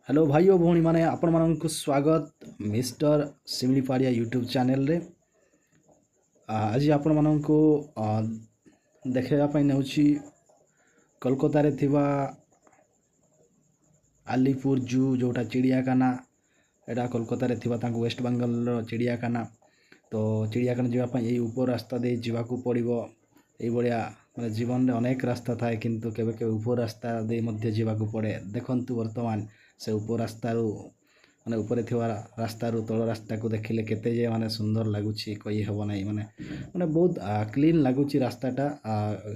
Hello भाई और भौणी माने आपण मानक स्वागत मिस्टर सिमलीपाड़िया यूट्यूब चैनल रे। आज आपण मानक देखा नौची कोलकाता रे थिबा आलीपुर जू जोटा चिड़ियाखाना एटा कोलकाता रे थिबा तांको वेस्ट बेंगल रो चिड़ियाखाना। तो चिड़ियाखाना जावाई यही ऊपर रास्ता दे जावाकू पड़िबो। एई बड़िया माने जीवन रे अनेक रास्ता थाए किंतु केबे केबे ऊपर रास्ता दे मध्य जावाकू पड़े। देखंतु वर्तमान से ऊपर रास्ता रू माने ऊपर थिबा रास्ता रू तळ रास्ता को देखिले केते जे माने सुंदर लागुची कहि हबो नै। माने माने बहुत क्लीन लागुची रास्ताटा,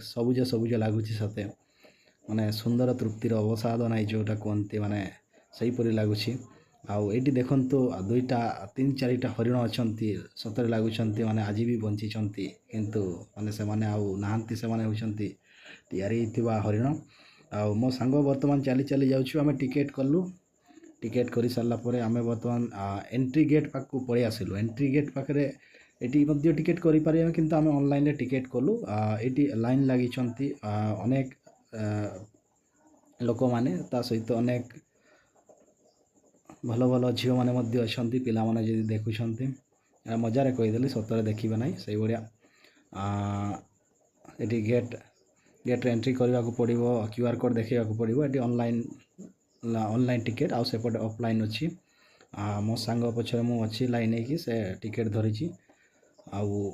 सबुज सबुज लागुची सते माने सुंदर तृप्तिर अवसाद नै जोटा कहते माने सही परि लागुची। आउ एटी देखंतु दुईटा तीन चारिटा हरिण अछंती सतरे लागुचंती माने आज भी बंचिचंती किंतु माने से माने आउ नाहंती से माने होचंती तैयारी थिबा हरिण। आउ मो सांग वर्तमान चली चली जाउछु आमे टिकेट कलु। टिकेट करि सारला परे आमे वर्तमान एंट्री गेट पाकू पळि आसिलु। एंट्री गेट पाखरे एटी मध्य टिकेट करि पारिबा किंतु आमे ऑनलाइन रे टिकेट कलु। एटी लाइन लागिचंती अनेक लोक माने ता सहित अनेक भल भल झील मैंने अच्छा पिला माने जदि देखुंत मजारे कहीदेली सतरे देखा ना से भाया। ये गेट गेट एंट्री करने को पड़ो, क्यूआर कोड देखा पड़ो। ये ऑनलाइन टिकेट आउ सेपटे ऑफलाइन अच्छी। मो सांग पछरे मु अच्छी लाइन है से टिकेट धरी आउ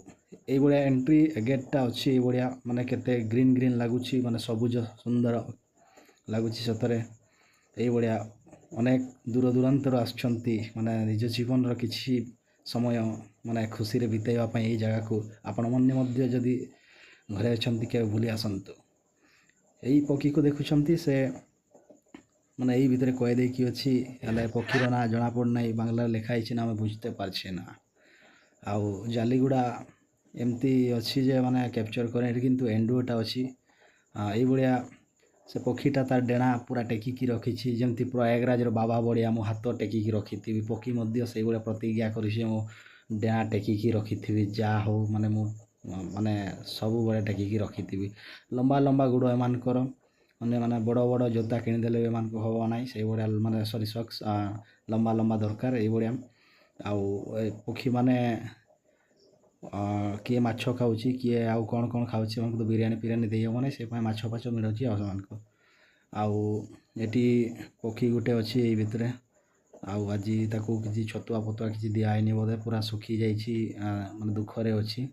भाया एंट्री गेटा अच्छी भाया माने केते ग्रीन ग्रीन लगुच माने सबुज सुंदर लगुच सतरे। ये भाया अनेक दूर दूरांतर आसछंती माने निज जीवन रो किछि समय माने खुशी रे बिताइबा पई एई जगह को आपण मन मध्य जदि घरे अछंती के भूली आसंतु। एई पक्षी को देखुछंती से माने एई भितरे कह दे कि अछि हले पक्षीर ना जणा पड़ नै, बांग्ला लिखा हिछि ना, हमें बुझते पारछे ना। आउ जालीगुड़ा एमती अछि जे माने कैप्चर करे किंतु एंडुटा अछि। एई बढिया से पक्षीटा तार डेणा पूरा टेकिकी रखी जमती प्रयागराज बाबा बड़िया मो हाथ टेकिकी रखी पक्षी मध्य से भाया प्रतिज्ञा करी मो डेणा टेकिकी रखी जा हो माने मु माने सबु बड़े टेकिकी रखी। लंबा लंबा गुड़ एमानकर माने बड़ बड़ जोता किणीदेले एमान हम ना से भाया माने सॉरी सक्स लंबा लंबा दरकार ये भाया। आउ पक्षी माने किए माछ खाऊँ किए आउ कौन कौन खाऊँ तो बिरियानी फिरियानी दे हम ना से माछ फाछ मिलूँ आउ एटी पक्षी गुटे अच्छी ये भितर। आउ आज ताकू किसी छतुआ फतुआ किसी दिखाई बोधे पूरा सुखी जाइए माने दुखरे अच्छी।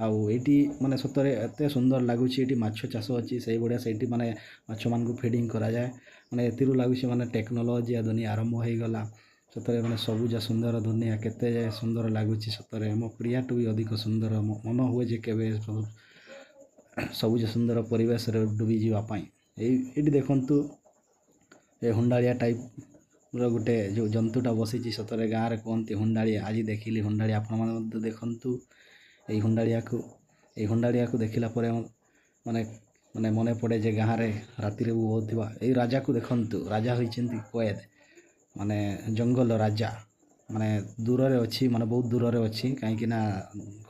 आउ एटी माने सतरे एते सुंदर लगुच माछ चाष अच्छी से भाया से माने माछ मान को फीडिंग करा जाए माने एतिरु लगुच माने टेक्नोलोजी दुनिया आरंभ हो गला सतरे माने सबुज सुंदर दुनिया केते सुंदर लगुच सतरे। मो प्रिया टू भी अधिक सुंदर मन हुए जे केबे सबुज सुंदर परिवेश रे डूबी जीवापाई। ये देखंतु ए हुंडालिया टाइप रो गुटे जो जंतुटा बसी सतरे गाँव रे कहते हुंडालिया। आज देखिली हुंडालिया आपण माने देखंतु ए हुंडालिया को देखिला परे माने माने मने पड़े जे गाँव रे राति रे होथिबा ए राजा को देखंतु। राजा होइचंती कोएद माने जंगल राजा माने दूर रे अछि माने बहुत दूर रे अछि काहे ना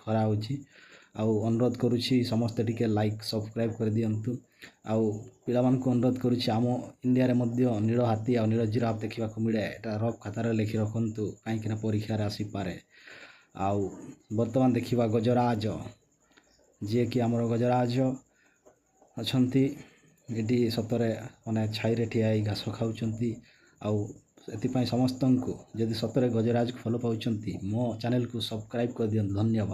खरा होछि। आउ अनुरोध करुछि समस्त टिके लाइक सब्सक्राइब कर दियंतु। आउ पिला मान को अनुरोध करुछि आम इंडिया रे मध्य नील हाथी आ नील जिराफ देखा मिले एटा रफ खातार लिखि रखंतु कहीं परीक्षा आसी पारे। आउ वर्तमान देखिबा गजराज जे कि आमर गजराज अछंती एटी सतरे माने छाई रे ठिया घास खाउचंती। आउ एथिपाई समस्त को जदि सतरे गजराज को फॉलो पाउचंती मो चैनल को सब्सक्राइब कर दियंतु। धन्यवाद।